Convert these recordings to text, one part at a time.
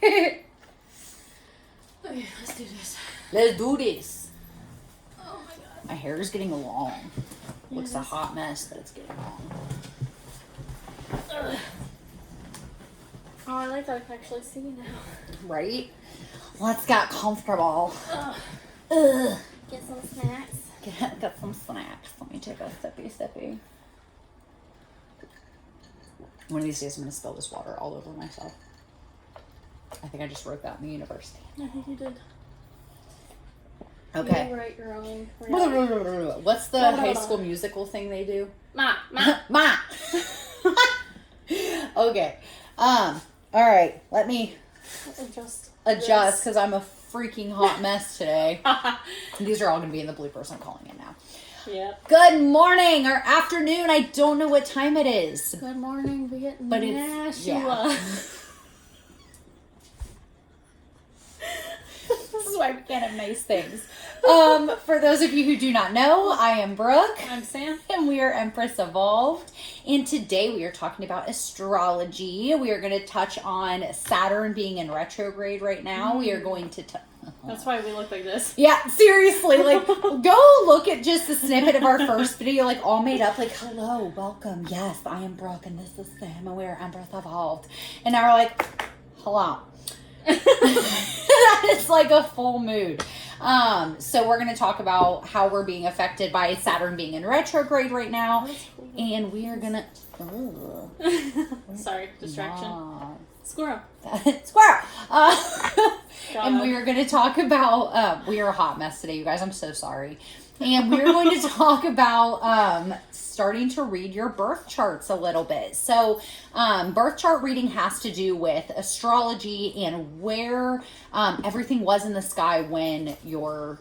Okay, let's do this. Let's do this. Oh my god. My hair is getting long. Yeah, Looks a hot mess, but it's getting long. Ugh. Oh, I like that I can actually see now. Right? Let's get comfortable. Ugh. Ugh. Get some snacks. Get some snacks. Let me take a sippy. One of these days I'm going to spill this water all over myself. I think I just wrote that in the universe. I think you did. Okay. You write your own. What's the High School Musical thing they do? Ma. Ma. Okay. All right. Let me adjust because I'm a freaking hot mess today. These are all going to be in the bloopers. I'm calling it now. Yep. Good morning or afternoon. I don't know what time it is. Good morning, But it's This is why we can't have nice things. For those of you who do not know, I am Brooke. I'm Sam. And we are Empress Evolved. And today we are talking about astrology. We are going to touch on Saturn being in retrograde right now. We are going to... That's why we look like this. Yeah, seriously. Like, go look at just the snippet of our first video, like, all made up. Like, hello, welcome. Yes, I am Brooke, and this is Sam, and we are Empress Evolved. And now we're like, hello. That is like a full mood. So we're going to talk about how we're being affected by Saturn being in retrograde right now. Cool. And we are going to... Sorry, distraction. Squirrel. Squirrel. And we are going to talk about... we are a hot mess today, you guys. I'm so sorry. And we're going to talk about starting to read your birth charts a little bit. So birth chart reading has to do with astrology and where everything was in the sky when you were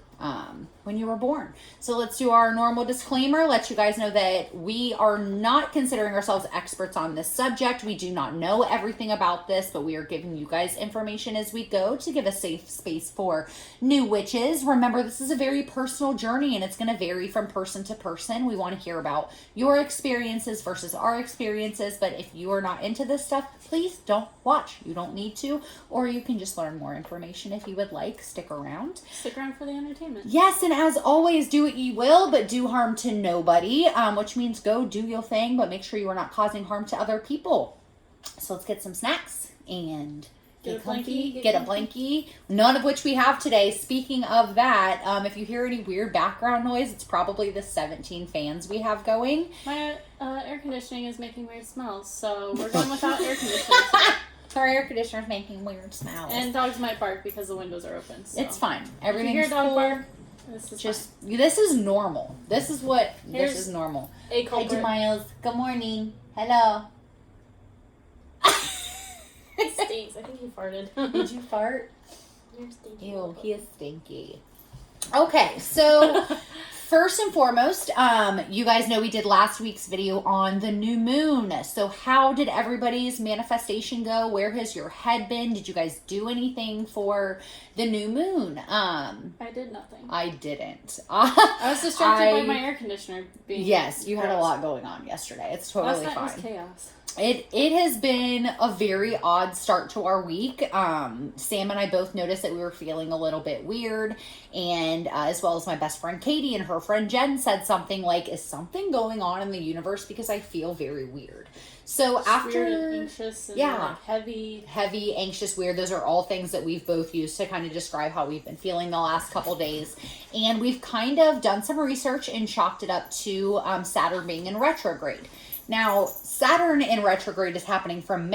born. So let's do our normal disclaimer. Let you guys know that we are not considering ourselves experts on this subject. We do not know everything about this, but we are giving you guys information as we go to give a safe space for new witches. Remember, this is a very personal journey and it's going to vary from person to person. We want to hear about your experiences versus our experiences, but if you are not into this stuff, please don't watch. You don't need to, or you can just learn more information if you would like. Stick around. Stick around for the entertainment. Yes, and as always, do what you will, but do harm to nobody, which means go do your thing, but make sure you are not causing harm to other people. So let's get some snacks and get comfy, get a blankie, none of which we have today. Speaking of that, if you hear any weird background noise, it's probably the 17 fans we have going. My air conditioning is making weird smells, so we're going without air conditioning today. Our air conditioner is making weird smells. And dogs might bark because the windows are open. So. It's fine. Everything's cool. If you hear a dog bark, this is normal. This is normal. A culprit. Hi, Miles. Good morning. Hello. It stinks. I think he farted. Did you fart? You're stinky. Ew, he is stinky. Okay, so first and foremost, you guys know we did last week's video on the new moon. So how did everybody's manifestation go? Where has your head been? Did you guys do anything for the new moon? I did nothing. I didn't. I was distracted by my air conditioner being... Yes, you had a lot going on yesterday. It's totally fine. Last night was chaos. It has been a very odd start to our week. Sam and I both noticed that we were feeling a little bit weird, and as well as my best friend Katie and her friend Jen said something like, is something going on in the universe because I feel very weird. So just after weird and anxious and like heavy, anxious, weird, those are all things that we've both used to kind of describe how we've been feeling the last couple days. And we've kind of done some research and chalked it up to Saturn being in retrograde. Now, Saturn in retrograde is happening from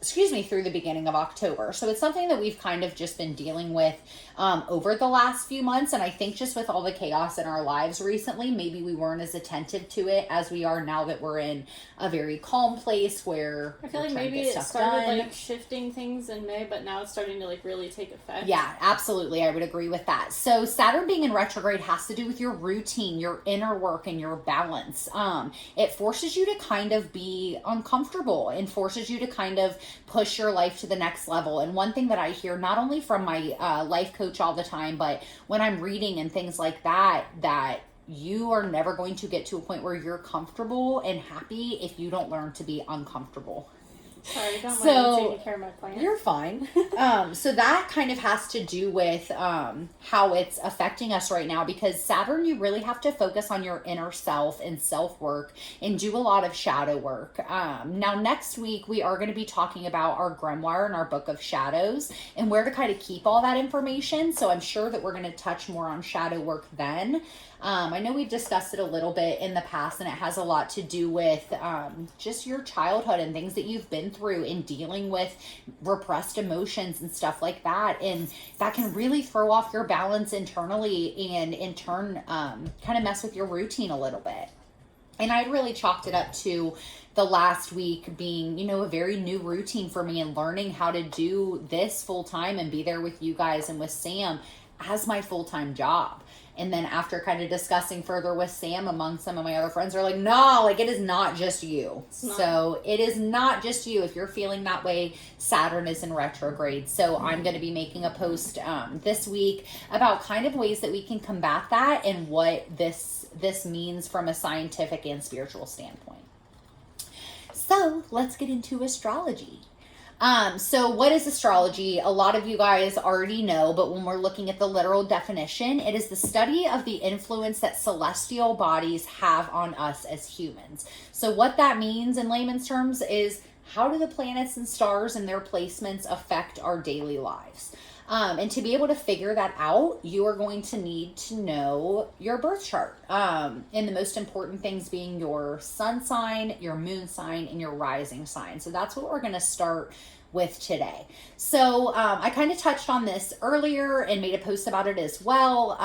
through the beginning of October. So it's something that we've kind of just been dealing with over the last few months. And I think just with all the chaos in our lives recently, maybe we weren't as attentive to it as we are now that we're in a very calm place where I feel like maybe it started like shifting things in May, but now it's starting to like really take effect. Yeah, absolutely. I would agree with that. So Saturn being in retrograde has to do with your routine, your inner work, and your balance. It forces you to kind of be uncomfortable and forces you to kind of push your life to the next level. And one thing that I hear not only from my life coach all the time, but when I'm reading and things like that, that you are never going to get to a point where you're comfortable and happy if you don't learn to be uncomfortable. Sorry, don't So, mind me taking care of my plants. You're fine. So that kind of has to do with how it's affecting us right now, because Saturn, you really have to focus on your inner self and self-work and do a lot of shadow work. Now, next week, we are going to be talking about our grimoire and our book of shadows and where to kind of keep all that information. So I'm sure that we're going to touch more on shadow work then. I know we've discussed it a little bit in the past, and it has a lot to do with just your childhood and things that you've been through in dealing with repressed emotions and stuff like that. And that can really throw off your balance internally and in turn kind of mess with your routine a little bit. And I really chalked it up to the last week being, you know, a very new routine for me and learning how to do this full time and be there with you guys and with Sam as my full-time job. And then after kind of discussing further with Sam, among some of my other friends are like, no, like it is not just you. So it is not just you. If you're feeling that way, Saturn is in retrograde. So I'm going to be making a post this week about kind of ways that we can combat that and what this means from a scientific and spiritual standpoint. So let's get into astrology. So what is astrology? A lot of you guys already know, but when we're looking at the literal definition, it is the study of the influence that celestial bodies have on us as humans. So what that means in layman's terms is, how do the planets and stars and their placements affect our daily lives? And to be able to figure that out, you are going to need to know your birth chart. And the most important things being your sun sign, your moon sign, and your rising sign. So that's what we're going to start with today. So I kind of touched on this earlier and made a post about it as well.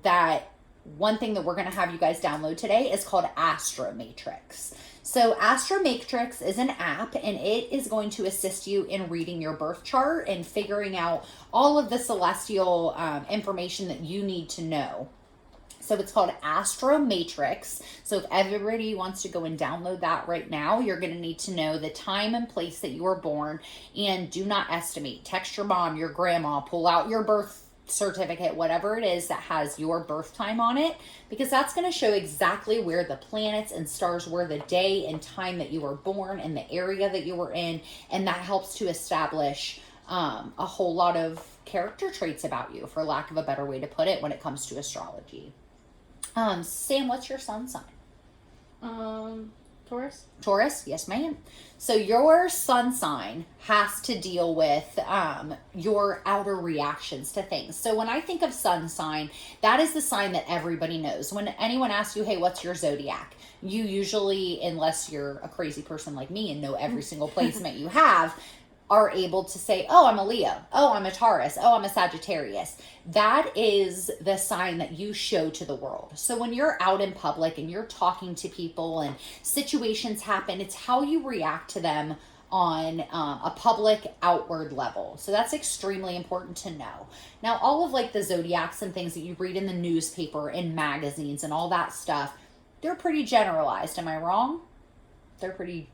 That one thing that we're going to have you guys download today is called Astro Matrix. So Astro Matrix is an app, and it is going to assist you in reading your birth chart and figuring out all of the celestial information that you need to know. So it's called Astro Matrix. So if everybody wants to go and download that right now, you're going to need to know the time and place that you were born, and do not estimate. Text your mom, your grandma, pull out your birth certificate, whatever it is that has your birth time on it, because that's going to show exactly where the planets and stars were the day and time that you were born and the area that you were in, and that helps to establish a whole lot of character traits about you, for lack of a better way to put it, when it comes to astrology. Sam, what's your sun sign? Taurus? Taurus, yes ma'am. So your sun sign has to deal with your outer reactions to things. So when I think of sun sign, that is the sign that everybody knows. When anyone asks you, hey, what's your zodiac? You usually, unless you're a crazy person like me and know every single placement you have, are able to say, oh, I'm a Leo. Oh, I'm a Taurus. Oh, I'm a Sagittarius. That is the sign that you show to the world. So when you're out in public and you're talking to people and situations happen, it's how you react to them on a public outward level. So that's extremely important to know. Now, all of like the zodiacs and things that you read in the newspaper and magazines and all that stuff, they're pretty generalized. Am I wrong? They're pretty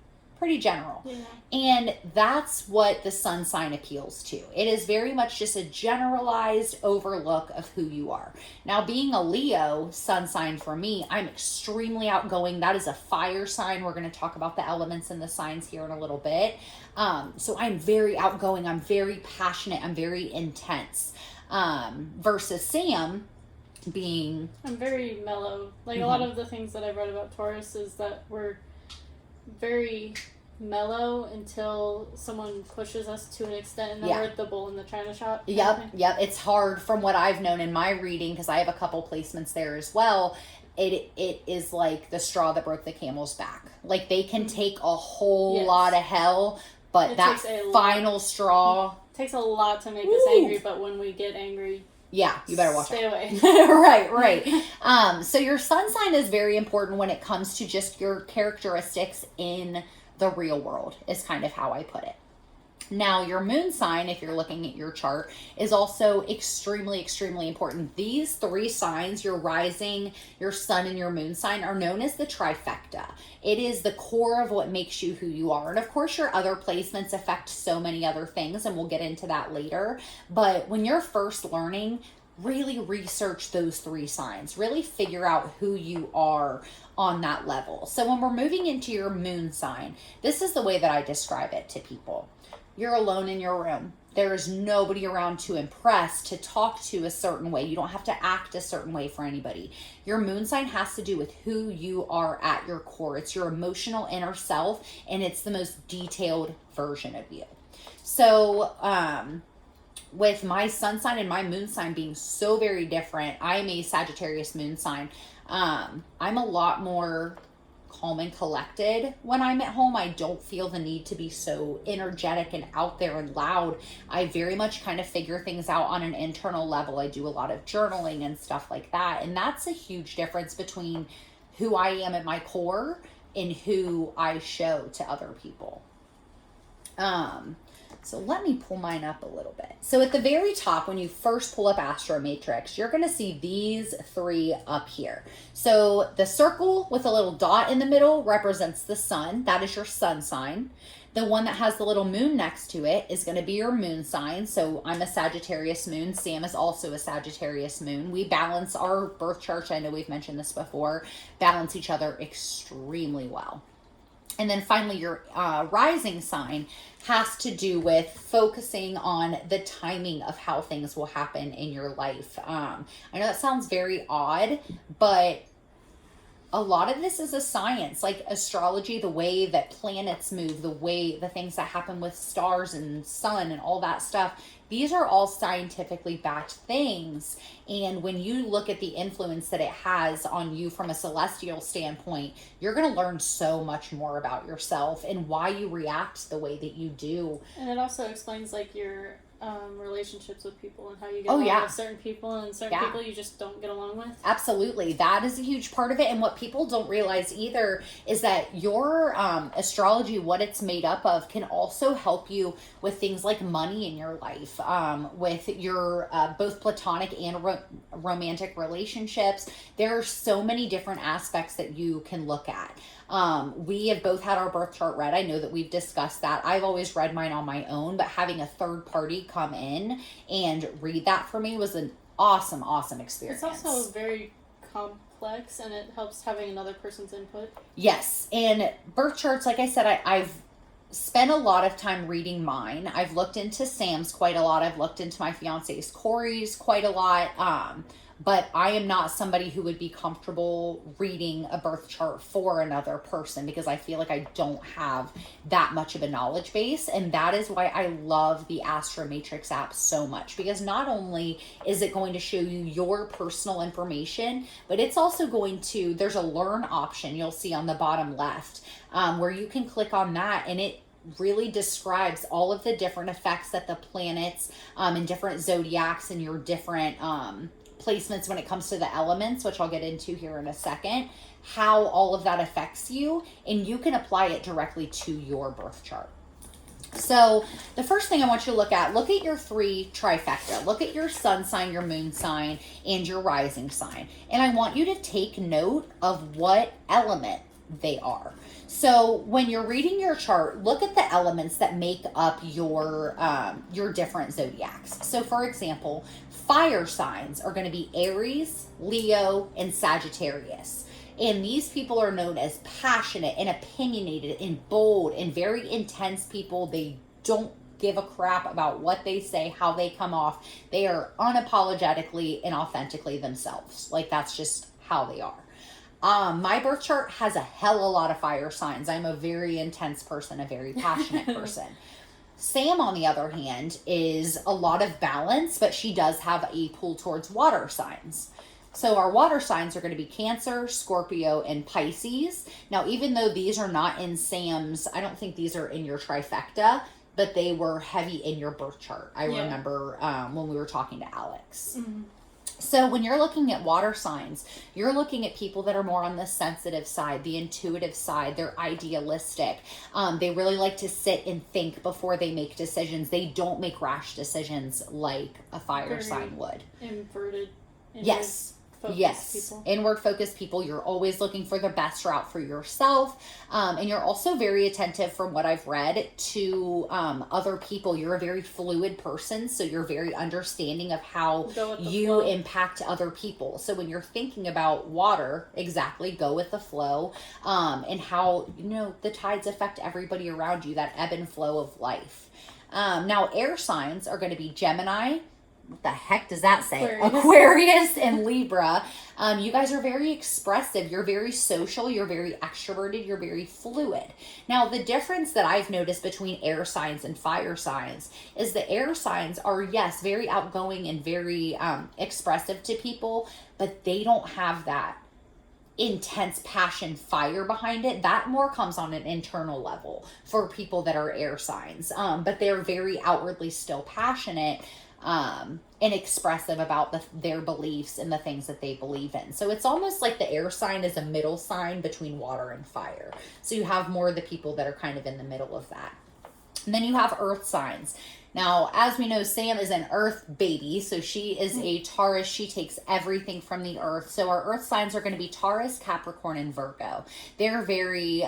general. Yeah. And that's what the sun sign appeals to. It is very much just a generalized overlook of who you are. Now, being a Leo sun sign for me, I'm extremely outgoing. That is a fire sign. We're going to talk about the elements and the signs here in a little bit. So I'm very outgoing. I'm very passionate. I'm very intense. Versus Sam being... I'm very mellow. Like a lot of the things that I've read about Taurus is that we're very mellow until someone pushes us to an extent, and then we're at the bull in the china shop. Yep. It's hard from what I've known in my reading, because I have a couple placements there as well. It is like the straw that broke the camel's back. Like they can take a whole lot of hell, but it that final straw takes a lot to make us angry. But when we get angry, yeah, you better watch Stay away. Right. So your sun sign is very important when it comes to just your characteristics in the real world, is kind of how I put it. Now, your moon sign, if you're looking at your chart, is also extremely, extremely important. These three signs, your rising, your sun, and your moon sign, are known as the trifecta. It is the core of what makes you who you are. And of course, your other placements affect so many other things, and we'll get into that later. But when you're first learning, really research those 3 signs. Really figure out who you are on that level. So when we're moving into your moon sign, this is the way that I describe it to people. You're alone in your room. There is nobody around to impress, to talk to a certain way. You don't have to act a certain way for anybody. Your moon sign has to do with who you are at your core. It's your emotional inner self, and it's the most detailed version of you. So, with my sun sign and my moon sign being so very different, I'm a Sagittarius moon sign. I'm a lot more calm and collected when I'm at home. I don't feel the need to be so energetic and out there and loud. I very much kind of figure things out on an internal level. I do a lot of journaling and stuff like that. And that's a huge difference between who I am at my core and who I show to other people. So let me pull mine up a little bit. So at the very top, when you first pull up Astro Matrix, you're going to see these 3 up here. So the circle with a little dot in the middle represents the sun. That is your sun sign. The one that has the little moon next to it is going to be your moon sign. So I'm a Sagittarius moon. Sam is also a Sagittarius moon. We balance our birth charts. I know we've mentioned this before. Balance each other extremely well. And then finally, your rising sign has to do with focusing on the timing of how things will happen in your life. I know that sounds very odd, but a lot of this is a science, like astrology, the way that planets move, the things that happen with stars and sun and all that stuff. These are all scientifically backed things. And when you look at the influence that it has on you from a celestial standpoint, you're going to learn so much more about yourself and why you react the way that you do. And it also explains like your relationships with people and how you get along with certain people, and certain people you just don't get along with. Absolutely. That is a huge part of it. And what people don't realize either is that your astrology, what it's made up of, can also help you with things like money in your life, with your both platonic and romantic relationships. There are so many different aspects that you can look at. We have both had our birth chart read. I know that we've discussed that. I've always read mine on my own, but having a third party come in and read that for me was an awesome experience. It's also very complex, and it helps having another person's input. Yes, and birth charts, like I said, I've spent a lot of time reading mine. I've looked into Sam's quite a lot. I've looked into my fiance's Corey's quite a lot. But I am not somebody who would be comfortable reading a birth chart for another person, because I feel like I don't have that much of a knowledge base. And that is why I love the Astro Matrix app so much, because not only is it going to show you your personal information, but it's also going to, there's a learn option you'll see on the bottom left, where you can click on that, and it really describes all of the different effects that the planets and different zodiacs and your different placements when it comes to the elements, which I'll get into here in a second, how all of that affects you, and you can apply it directly to your birth chart. So the first thing I want you to look at your 3 trifecta. Look at your sun sign, your moon sign, and your rising sign. And I want you to take note of what element they are. So when you're reading your chart, look at the elements that make up your different zodiacs. So for example, fire signs are going to be Aries, Leo, and Sagittarius. And these people are known as passionate and opinionated and bold and very intense people. They don't give a crap about what they say, how they come off. They are unapologetically and authentically themselves. Like, that's just how they are. My birth chart has a hell of a lot of fire signs. I'm a very intense person, a very passionate person. Sam, on the other hand, is a lot of balance, but she does have a pull towards water signs. So our water signs are going to be Cancer, Scorpio, and Pisces. Now, even though these are not in Sam's, I don't think these are in your trifecta, but they were heavy in your birth chart. I remember when we were talking to Alex. Mm-hmm. So when you're looking at water signs, you're looking at people that are more on the sensitive side, the intuitive side. They're idealistic. They really like to sit and think before they make decisions. They don't make rash decisions like a fire sign would. Inverted. Yes. focused people. Inward focused people. You're always looking for the best route for yourself. And you're also very attentive, from what I've read, to other people. You're a very fluid person, so you're very understanding of how you impact other people. So when you're thinking about water, exactly, go with the flow, and how, the tides affect everybody around you, that ebb and flow of life. Now, air signs are going to be Gemini. What the heck does that say? Aquarius and Libra. You guys are very expressive. You're very social. You're very extroverted. You're very fluid. Now, the difference that I've noticed between air signs and fire signs is the air signs are, yes, very outgoing and very expressive to people, but they don't have that intense passion, fire behind it. That more comes on an internal level for people that are air signs. But they're very outwardly still passionate and expressive about their beliefs and the things that they believe in. So it's almost like the air sign is a middle sign between water and fire. So you have more of the people that are kind of in the middle of that. And then you have earth signs. Now, as we know, Sam is an earth baby, so she is a Taurus. She takes everything from the earth. So our earth signs are going to be Taurus, Capricorn, and Virgo. They're very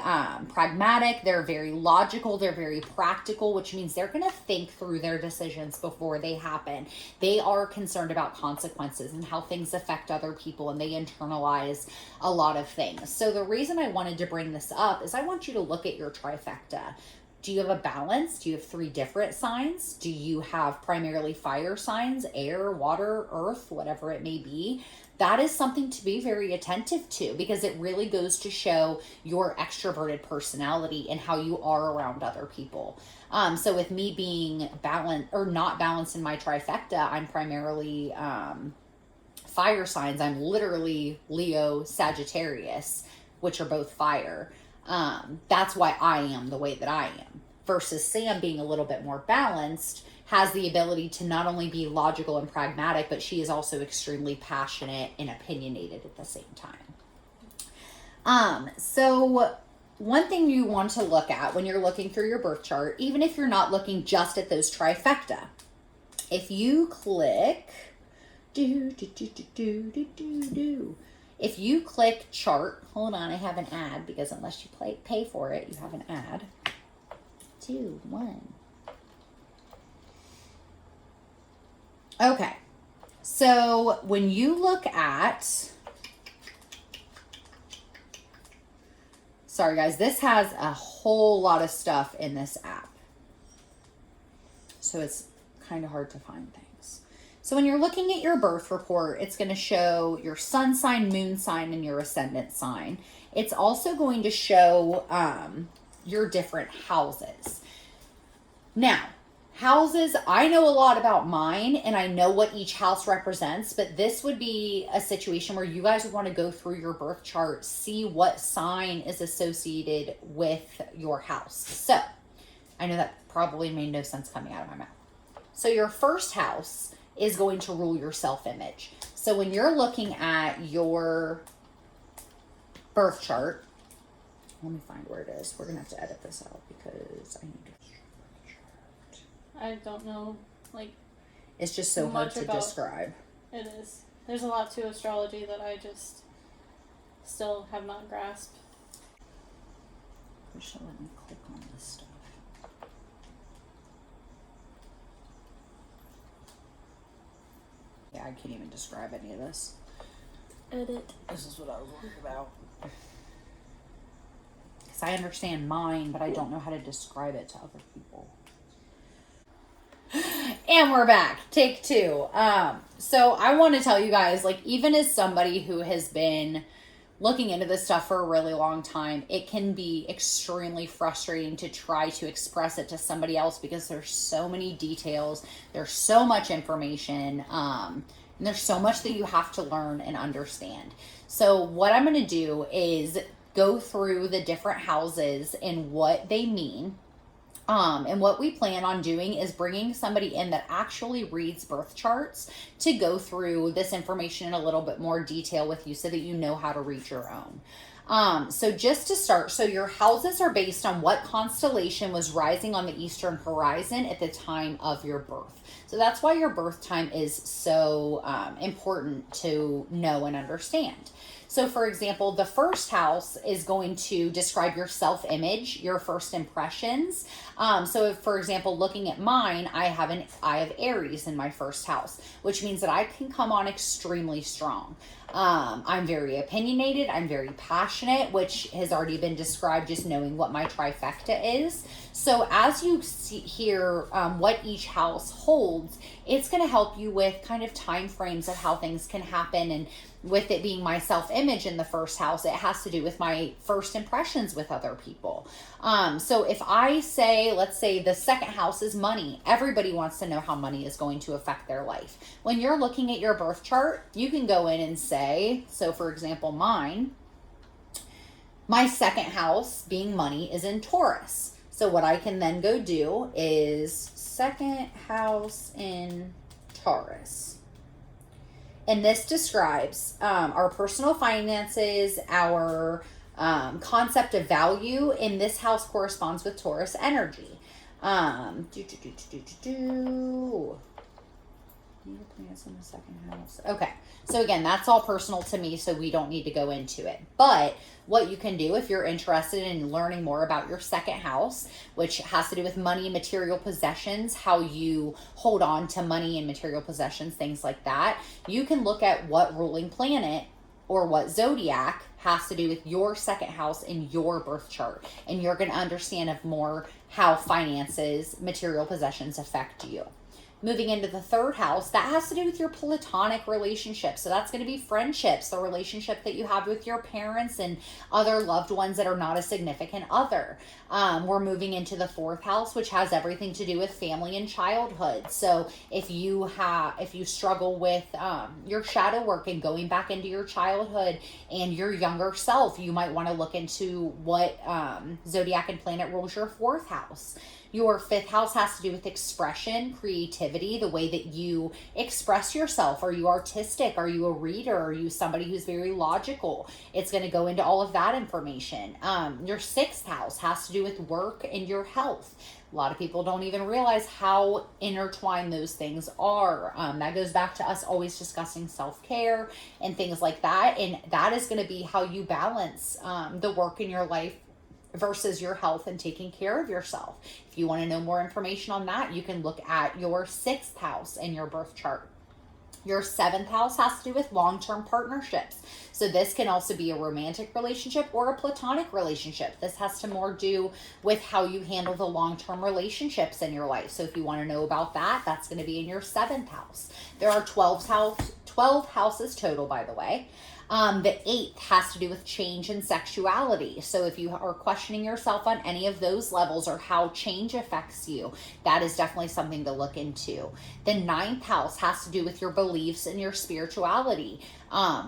pragmatic. They're very logical. They're very practical, which means they're going to think through their decisions before they happen. They are concerned about consequences and how things affect other people, and they internalize a lot of things. So the reason I wanted to bring this up is I want you to look at your trifecta. Do you have a balance? Do you have 3 different signs? Do you have primarily fire signs, air, water, earth, whatever it may be? That is something to be very attentive to, because it really goes to show your extroverted personality and how you are around other people. So with me being balanced or not balanced in my trifecta, I'm primarily fire signs. I'm literally Leo, Sagittarius, which are both fire. That's why I am the way that I am. Versus Sam being a little bit more balanced, has the ability to not only be logical and pragmatic, but she is also extremely passionate and opinionated at the same time. So one thing you want to look at when you're looking through your birth chart, even if you're not looking just at those trifecta, if you click if you click chart, hold on, I have an ad, because unless you pay for it, you have an ad. 2, 1. Okay. So when you look at, sorry guys, this has a whole lot of stuff in this app. So it's kind of hard to find things. So when you're looking at your birth report, it's going to show your sun sign, moon sign, and your ascendant sign. It's also going to show your different houses. Now, houses, I know a lot about mine, and I know what each house represents, but this would be a situation where you guys would want to go through your birth chart, see what sign is associated with your house. So, I know that probably made no sense coming out of my mouth. So your first house is going to rule your self-image. So when you're looking at your birth chart, let me find where it is. We're going to have to edit this out because I need to. I don't know, it's just so hard to describe. It is. There's a lot to astrology that I just still have not grasped. Wish I let me click on this stuff. Yeah, I can't even describe any of this. Edit. This is what I was worried about. Because I understand mine, but I don't know how to describe it to other people. And we're back. Take 2. So I want to tell you guys, even as somebody who has been looking into this stuff for a really long time, it can be extremely frustrating to try to express it to somebody else because there's so many details, there's so much information, and there's so much that you have to learn and understand. So what I'm going to do is go through the different houses and what they mean. And what we plan on doing is bringing somebody in that actually reads birth charts to go through this information in a little bit more detail with you so that you know how to read your own. So just to start, so your houses are based on what constellation was rising on the eastern horizon at the time of your birth. So that's why your birth time is so important to know and understand. So for example, the first house is going to describe your self-image, your first impressions. So if, for example, looking at mine, I have Aries in my first house, which means that I can come on extremely strong. I'm very opinionated. I'm very passionate, which has already been described just knowing what my trifecta is. So as you hear what each house holds, it's going to help you with kind of time frames of how things can happen. And with it being my self-image in the first house, it has to do with my first impressions with other people. So if I say, let's say the second house is money, everybody wants to know how money is going to affect their life. When you're looking at your birth chart, you can go in and say, so for example, my second house being money is in Taurus. So what I can then go do is second house in Taurus. And this describes our personal finances, our concept of value, and this house corresponds with Taurus energy. Planets in the second house. Okay, so again, that's all personal to me, so we don't need to go into it. But what you can do if you're interested in learning more about your second house, which has to do with money, material possessions, how you hold on to money and material possessions, things like that, you can look at what ruling planet or what zodiac has to do with your second house in your birth chart. And you're going to understand more how finances, material possessions affect you. Moving into the third house, that has to do with your platonic relationships. So that's going to be friendships, the relationship that you have with your parents and other loved ones that are not a significant other. We're moving into the fourth house, which has everything to do with family and childhood. So if you struggle with your shadow work and going back into your childhood and your younger self, you might want to look into what zodiac and planet rules your fourth house. Your fifth house has to do with expression, creativity, the way that you express yourself. Are you artistic? Are you a reader? Are you somebody who's very logical? It's going to go into all of that information. Your sixth house has to do with work and your health. A lot of people don't even realize how intertwined those things are. That goes back to us always discussing self-care and things like that. And that is going to be how you balance the work in your life versus your health and taking care of yourself. If you want to know more information on that, you can look at your sixth house in your birth chart. Your seventh house has to do with long-term partnerships. So this can also be a romantic relationship or a platonic relationship. This has to more do with how you handle the long-term relationships in your life. So if you want to know about that, that's going to be in your seventh house. There are 12 houses total, by the way. The eighth has to do with change and sexuality. So if you are questioning yourself on any of those levels or how change affects you, that is definitely something to look into. The ninth house has to do with your beliefs and your spirituality.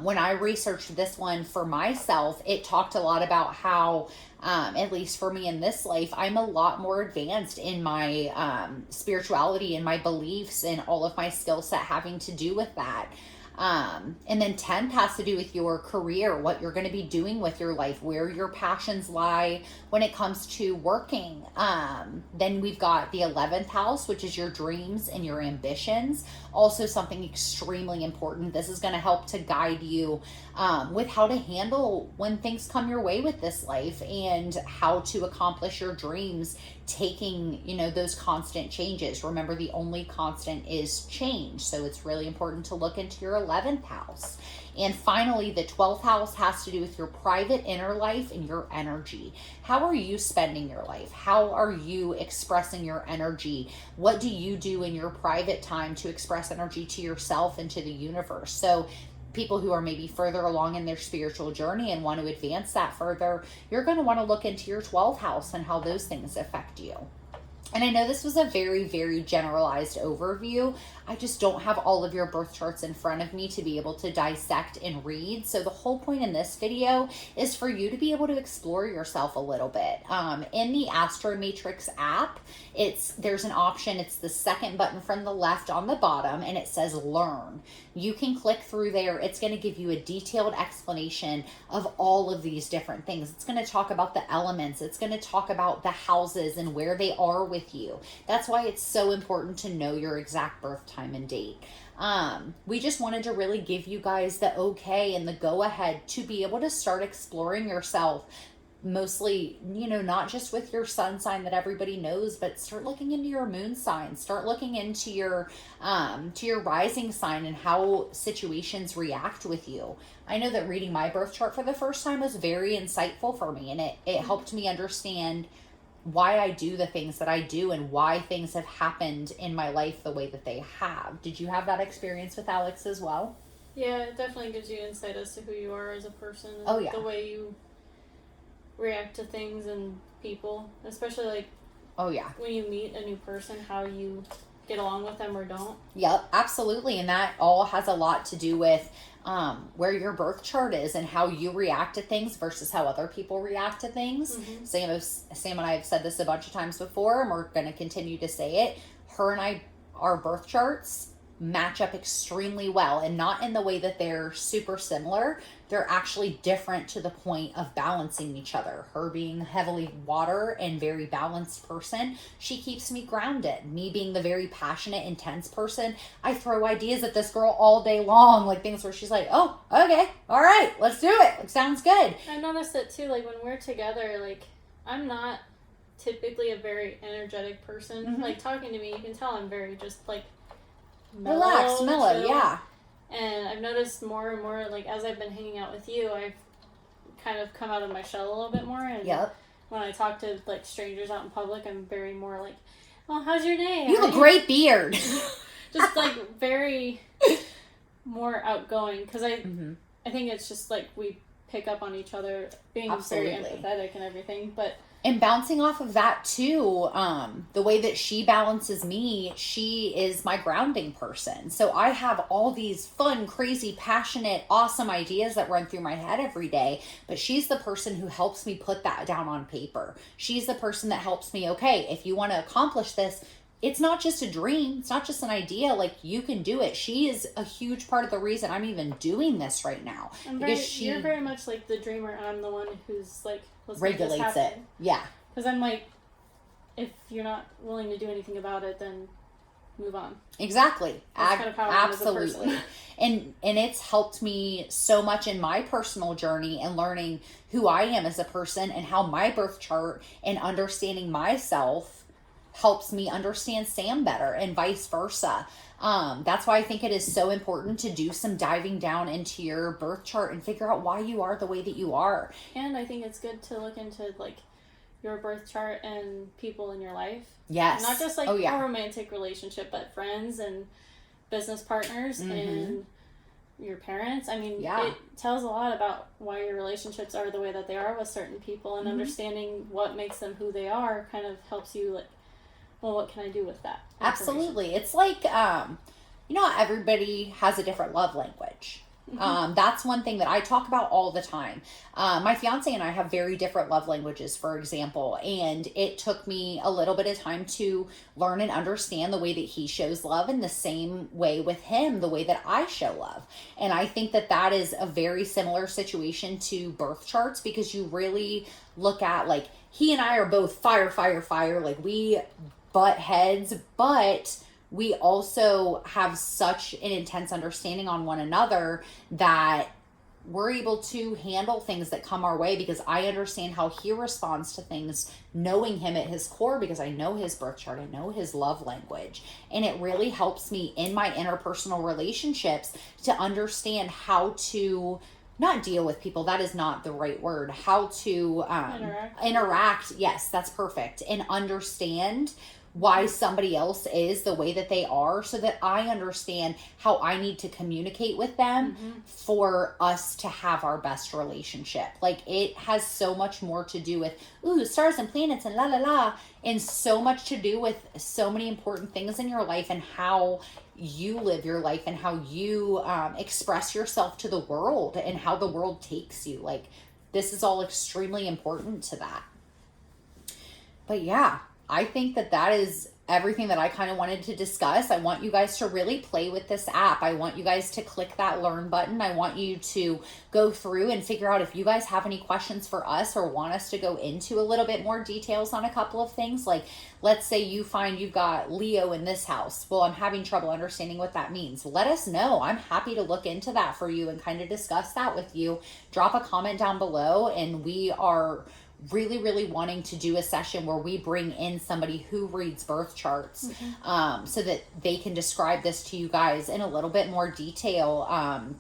When I researched this one for myself, it talked a lot about how, at least for me in this life, I'm a lot more advanced in my spirituality and my beliefs and all of my skill set having to do with that. And then 10th has to do with your career, what you're going to be doing with your life, where your passions lie when it comes to working. Then we've got the 11th house, which is your dreams and your ambitions. Also something extremely important. This is going to help to guide you with how to handle when things come your way with this life and how to accomplish your dreams, taking, those constant changes. Remember, the only constant is change. So it's really important to look into your 11th house. And finally, the 12th house has to do with your private inner life and your energy. How are you spending your life? How are you expressing your energy? What do you do in your private time to express energy to yourself and to the universe? So people who are maybe further along in their spiritual journey and want to advance that further, you're going to want to look into your 12th house and how those things affect you. And I know this was a very, very generalized overview. I just don't have all of your birth charts in front of me to be able to dissect and read. So the whole point in this video is for you to be able to explore yourself a little bit. In the Astro Matrix app, there's an option. It's the second button from the left on the bottom, and it says Learn. You can click through there. It's going to give you a detailed explanation of all of these different things. It's going to talk about the elements. It's going to talk about the houses and where they are with you. That's why it's so important to know your exact birth time and date. We just wanted to really give you guys the okay and the go ahead to be able to start exploring yourself. Mostly, not just with your sun sign that everybody knows, but start looking into your moon sign. Start looking into your rising sign and how situations react with you. I know that reading my birth chart for the first time was very insightful for me, and it helped me understand why I do the things that I do and why things have happened in my life the way that they have. Did you have that experience with Alex as well? Yeah, it definitely gives you insight as to who you are as a person. And oh, yeah. The way you react to things and people, especially like oh yeah when you meet a new person, how you get along with them or don't. Yep, absolutely. And that all has a lot to do with where your birth chart is and how you react to things versus how other people react to things. Mm-hmm. Sam and I have said this a bunch of times before, and we're going to continue to say it. Her and I, our birth charts match up extremely well, and not in the way that they're super similar. They're actually different to the point of balancing each other. Her being heavily water and very balanced person, she keeps me grounded. Me being the very passionate, intense person, I throw ideas at this girl all day long, like things where she's like, oh, okay, all right, let's do it. It sounds good. I noticed it too, like when we're together, like I'm not typically a very energetic person. Mm-hmm. Like talking to me, you can tell I'm very just like relaxed, mellow, yeah. And I've noticed more and more, like, as I've been hanging out with you, I've kind of come out of my shell a little bit more. And yep. When I talk to, like, strangers out in public, I'm very more like, oh, how's your day? You have a great beard. Just, like, very more outgoing. Because I think it's just, like, we pick up on each other, being absolutely very empathetic and everything. But and bouncing off of that too, the way that she balances me, she is my grounding person. So I have all these fun, crazy, passionate, awesome ideas that run through my head every day. But she's the person who helps me put that down on paper. She's the person that helps me, okay, if you want to accomplish this, it's not just a dream. It's not just an idea. Like, you can do it. She is a huge part of the reason I'm even doing this right now. You're very much like the dreamer, and I'm the one who's like, let's regulates it. Yeah. Because I'm like, if you're not willing to do anything about it, then move on. Exactly. That's kind of how I am as a absolutely. And it's helped me so much in my personal journey and learning who I am as a person and how my birth chart and understanding myself helps me understand Sam better and vice versa. That's why I think it is so important to do some diving down into your birth chart and figure out why you are the way that you are. And I think it's good to look into like your birth chart and people in your life. Yes. Not just like a romantic relationship, but friends and business partners and your parents. I mean, it tells a lot about why your relationships are the way that they are with certain people, and understanding what makes them who they are kind of helps you like, well, what can I do with that? Absolutely. It's like, everybody has a different love language. That's one thing that I talk about all the time. My fiance and I have very different love languages, for example, and it took me a little bit of time to learn and understand the way that he shows love, and the same way with him, the way that I show love. And I think that that is a very similar situation to birth charts, because you really look at, like, he and I are both fire, like we butt heads, but we also have such an intense understanding on one another that we're able to handle things that come our way, because I understand how he responds to things, knowing him at his core, because I know his birth chart, I know his love language. And it really helps me in my interpersonal relationships to understand how to not deal with people, that is not the right word, how to interact. Yes, that's perfect. And understand why somebody else is the way that they are, so that I understand how I need to communicate with them for us to have our best relationship. Like, it has so much more to do with, stars and planets and la la la, and so much to do with so many important things in your life and how you live your life and how you express yourself to the world and how the world takes you. Like, this is all extremely important to that. But yeah, I think that is everything that I kind of wanted to discuss. I want you guys to really play with this app. I want you guys to click that learn button. I want you to go through and figure out if you guys have any questions for us or want us to go into a little bit more details on a couple of things. Like, let's say you find you've got Leo in this house. Well, I'm having trouble understanding what that means. Let us know. I'm happy to look into that for you and kind of discuss that with you. Drop a comment down below, and we are really, really wanting to do a session where we bring in somebody who reads birth charts, so that they can describe this to you guys in a little bit more detail,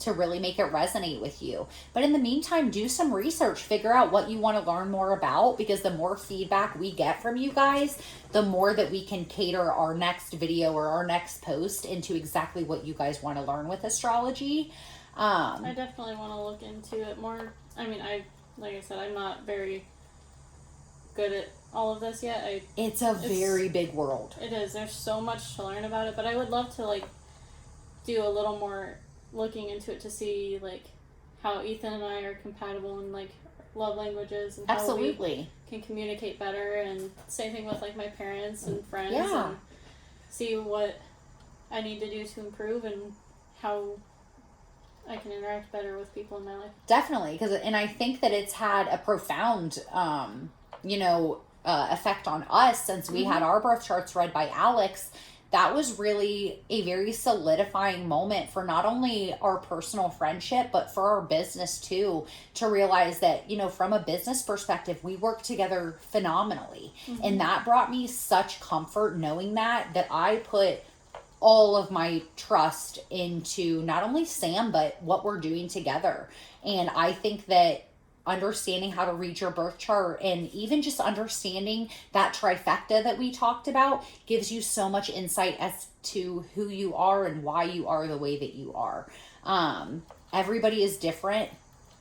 to really make it resonate with you. But in the meantime, do some research, figure out what you want to learn more about, because the more feedback we get from you guys, the more that we can cater our next video or our next post into exactly what you guys want to learn with astrology. I definitely want to look into it more. I mean, like I said, I'm not very good at all of this yet. It's a very big world. It is. There's so much to learn about it, but I would love to like do a little more looking into it to see like how Ethan and I are compatible in like love languages and how we can communicate better, and same thing with like my parents and friends, and see what I need to do to improve and how I can interact better with people in my life. Definitely, and I think that it's had a profound effect on us since we had our birth charts read by Alex. That was really a very solidifying moment for not only our personal friendship, but for our business too, to realize that, from a business perspective, we work together phenomenally. And that brought me such comfort knowing that I put all of my trust into not only Sam, but what we're doing together. And I think that understanding how to read your birth chart and even just understanding that trifecta that we talked about gives you so much insight as to who you are and why you are the way that you are. Everybody is different,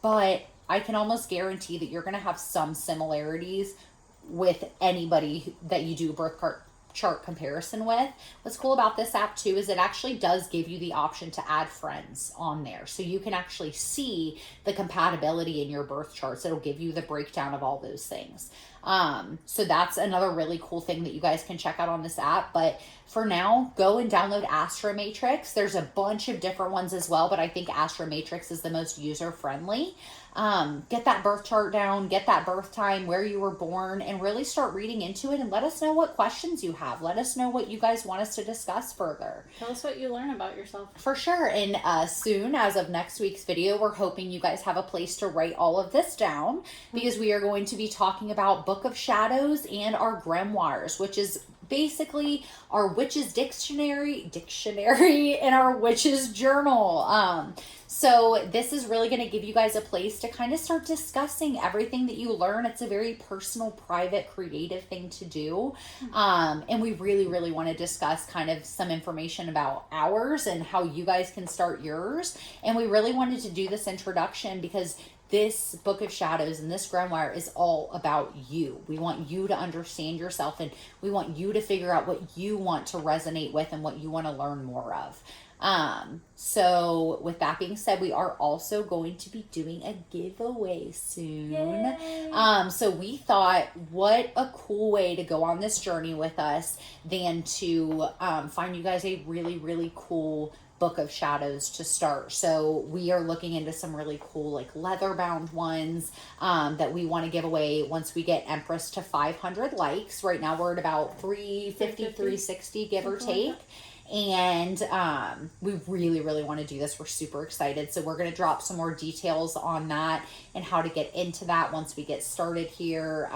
but I can almost guarantee that you're going to have some similarities with anybody that you do a birth chart comparison with. What's cool about this app too is it actually does give you the option to add friends on there, so you can actually see the compatibility in your birth charts. It'll give you the breakdown of all those things. So that's another really cool thing that you guys can check out on this app. But for now, go and download Astro Matrix. There's a bunch of different ones as well, but I think Astro Matrix is the most user friendly. Get that birth chart down, get that birth time, where you were born, and really start reading into it, and let us know what questions you have. Let us know what you guys want us to discuss further. Tell us what you learn about yourself. For sure. And soon, as of next week's video, we're hoping you guys have a place to write all of this down, because we are going to be talking about Book of Shadows and our grimoires, which is basically our witch's dictionary and our witch's journal. So this is really going to give you guys a place to kind of start discussing everything that you learn. It's a very personal, private, creative thing to do. And we really, really want to discuss kind of some information about ours and how you guys can start yours. And we really wanted to do this introduction because this Book of Shadows and this grimoire is all about you. We want you to understand yourself, and we want you to figure out what you want to resonate with and what you want to learn more of. So with that being said, we are also going to be doing a giveaway soon. Yay. So we thought, what a cool way to go on this journey with us than to find you guys a really, really cool Book of Shadows to start. So we are looking into some really cool like leather bound ones that we want to give away once we get Empress to 500 likes. Right now we're at about 350, 360 give or take. And we really, really want to do this. We're super excited. So we're going to drop some more details on that and how to get into that once we get started here.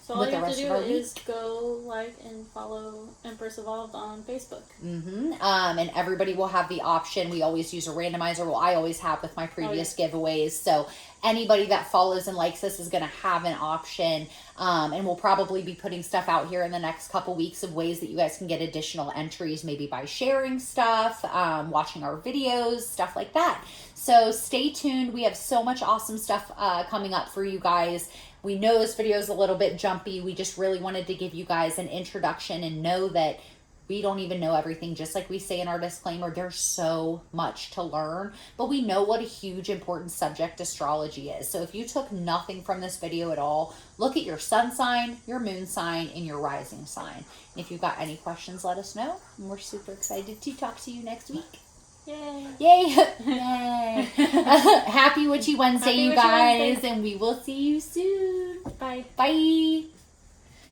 So all you have to do is go like and follow Empress Evolved on Facebook. And everybody will have the option. We always use a randomizer. Well, I always have with my previous giveaways. So anybody that follows and likes this is going to have an option. And we'll probably be putting stuff out here in the next couple weeks of ways that you guys can get additional entries, maybe by sharing stuff, watching our videos, stuff like that. So stay tuned. We have so much awesome stuff coming up for you guys. We know this video is a little bit jumpy. We just really wanted to give you guys an introduction and know that we don't even know everything. Just like we say in our disclaimer, there's so much to learn, but we know what a huge important subject astrology is. So if you took nothing from this video at all, look at your sun sign, your moon sign, and your rising sign. If you've got any questions, let us know. And we're super excited to talk to you next week. Yay. Yay. Yay. Happy Witchy Wednesday, you guys. Wednesday. And we will see you soon. Bye. Bye.